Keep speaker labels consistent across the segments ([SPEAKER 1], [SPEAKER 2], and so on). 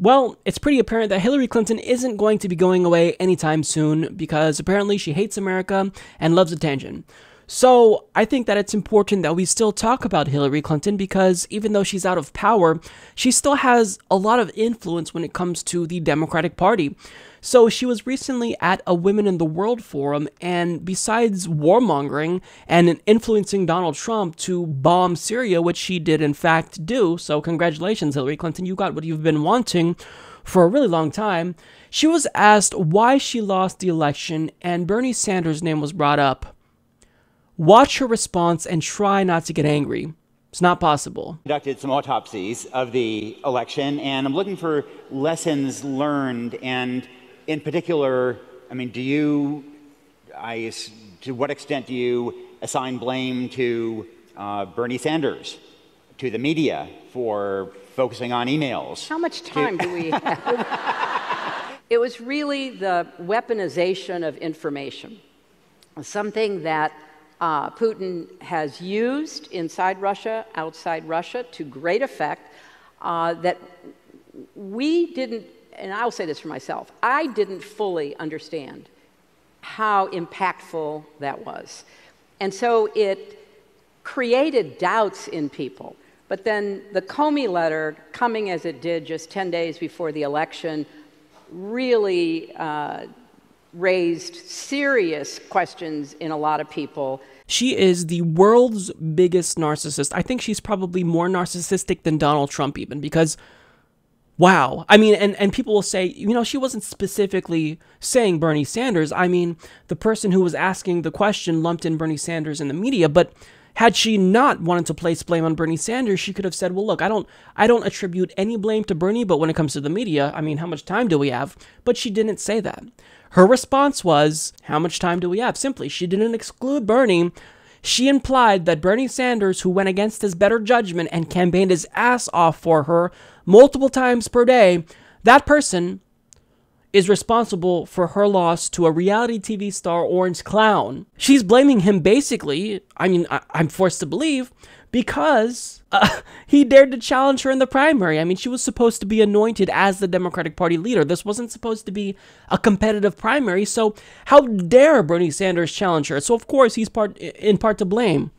[SPEAKER 1] Well, it's pretty apparent that Hillary Clinton isn't going to be going away anytime soon because apparently she hates America and loves attention. So I think that it's important that we still talk about Hillary Clinton because even though she's out of power, she still has a lot of influence when it comes to the Democratic Party. So she was recently at a Women in the World forum, and besides warmongering and influencing Donald Trump to bomb Syria, which she did in fact do, so congratulations Hillary Clinton, you got what you've been wanting for a really long time, she was asked why she lost the election and Bernie Sanders' name was brought up. Watch her response and try not to get angry. It's not possible.
[SPEAKER 2] Conducted some autopsies of the election, and I'm looking for lessons learned. And in particular, I mean, to what extent do you assign blame to Bernie Sanders, to the media for focusing on emails?
[SPEAKER 3] How much time do we have? It was really the weaponization of information, something that Putin has used inside Russia, outside Russia, to great effect, that we didn't, and I'll say this for myself, I didn't fully understand how impactful that was. And so it created doubts in people. But then the Comey letter, coming as it did just 10 days before the election, really raised serious questions in a lot of people.
[SPEAKER 1] She is the world's biggest narcissist. I think she's probably more narcissistic than Donald Trump even, because, wow. I mean, and people will say, you know, she wasn't specifically saying Bernie Sanders. I mean, the person who was asking the question lumped in Bernie Sanders in the media, but had she not wanted to place blame on Bernie Sanders, she could have said, well, look, I don't attribute any blame to Bernie, but when it comes to the media, I mean, how much time do we have? But she didn't say that. Her response was, how much time do we have? Simply, she didn't exclude Bernie. She implied that Bernie Sanders, who went against his better judgment and campaigned his ass off for her multiple times per day, that person is responsible for her loss to a reality TV star Orange Clown. She's blaming him basically, I mean, I'm forced to believe, because he dared to challenge her in the primary. I mean, she was supposed to be anointed as the Democratic Party leader. This wasn't supposed to be a competitive primary, so how dare Bernie Sanders challenge her? So of course he's in part to blame.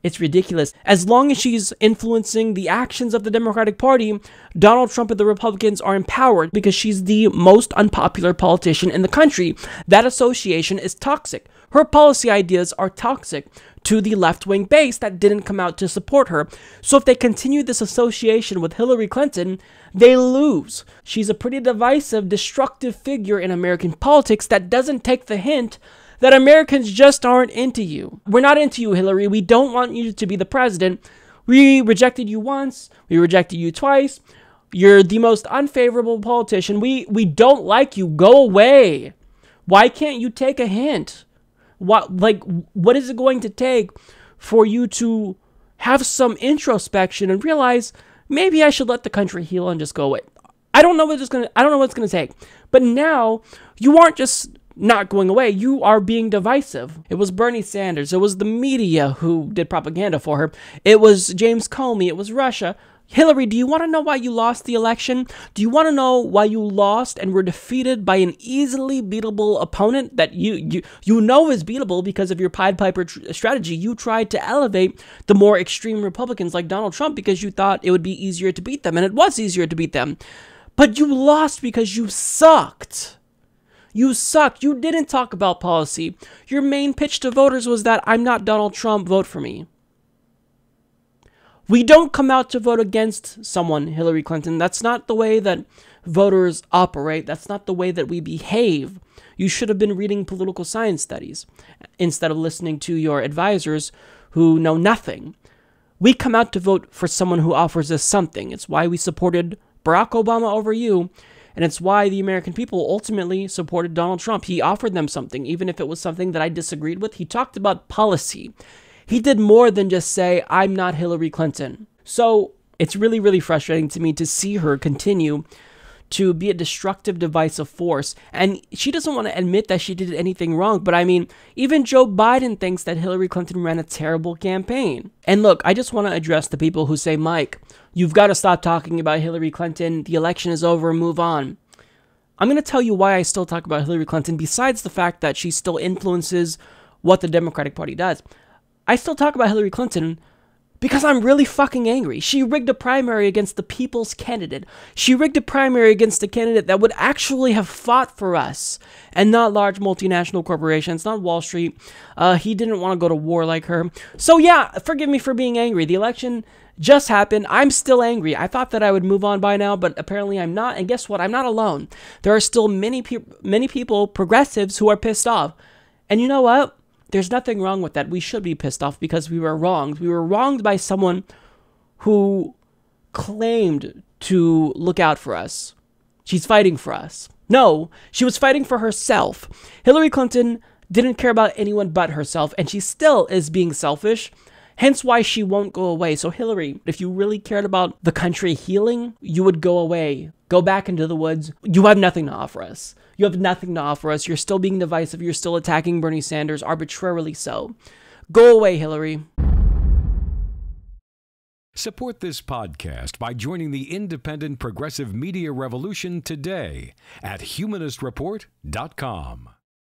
[SPEAKER 1] It's ridiculous. As long as she's influencing the actions of the Democratic Party, Donald Trump and the Republicans are empowered because she's the most unpopular politician in the country. That association is toxic. Her policy ideas are toxic to the left-wing base that didn't come out to support her. So if they continue this association with Hillary Clinton, they lose. She's a pretty divisive, destructive figure in American politics that doesn't take the hint that Americans just aren't into you. We're not into you, Hillary. We don't want you to be the president. We rejected you once. We rejected you twice. You're the most unfavorable politician. We don't like you. Go away. Why can't you take a hint? What is it going to take for you to have some introspection and realize maybe I should let the country heal and just go away? I don't know what it's gonna take. But now you aren't just not going away, you are being divisive. It was Bernie Sanders, it was the media who did propaganda for her, it was James Comey, it was Russia. Hillary, do you want to know why you lost the election? Do you want to know why you lost and were defeated by an easily beatable opponent that you know is beatable because of your Pied Piper strategy? You tried to elevate the more extreme Republicans like Donald Trump because you thought it would be easier to beat them, and it was easier to beat them. But you lost because you sucked. You suck. You didn't talk about policy. Your main pitch to voters was that I'm not Donald Trump, vote for me. We don't come out to vote against someone, Hillary Clinton. That's not the way that voters operate. That's not the way that we behave. You should have been reading political science studies instead of listening to your advisors who know nothing. We come out to vote for someone who offers us something. It's why we supported Barack Obama over you. And it's why the American people ultimately supported Donald Trump. He offered them something, even if it was something that I disagreed with. He talked about policy. He did more than just say, I'm not Hillary Clinton. So it's really, really frustrating to me to see her continue to be a destructive divisive force. And she doesn't want to admit that she did anything wrong. But I mean, even Joe Biden thinks that Hillary Clinton ran a terrible campaign. And look, I just want to address the people who say, Mike, you've got to stop talking about Hillary Clinton. The election is over. Move on. I'm going to tell you why I still talk about Hillary Clinton, besides the fact that she still influences what the Democratic Party does. I still talk about Hillary Clinton because I'm really fucking angry. She rigged a primary against the people's candidate. She rigged a primary against a candidate that would actually have fought for us, and not large multinational corporations, not Wall Street. He didn't want to go to war like her. So yeah, forgive me for being angry. The election just happened. I'm still angry. I thought that I would move on by now, but apparently I'm not. And guess what? I'm not alone. There are still many people, progressives, who are pissed off. And you know what? There's nothing wrong with that. We should be pissed off because we were wronged. We were wronged by someone who claimed to look out for us. She's fighting for us. No, she was fighting for herself. Hillary Clinton didn't care about anyone but herself, and she still is being selfish. Hence why she won't go away. So Hillary, if you really cared about the country healing, you would go away. Go back into the woods. You have nothing to offer us. You have nothing to offer us. You're still being divisive. You're still attacking Bernie Sanders, arbitrarily so. Go away, Hillary.
[SPEAKER 4] Support this podcast by joining the independent progressive media revolution today at humanistreport.com.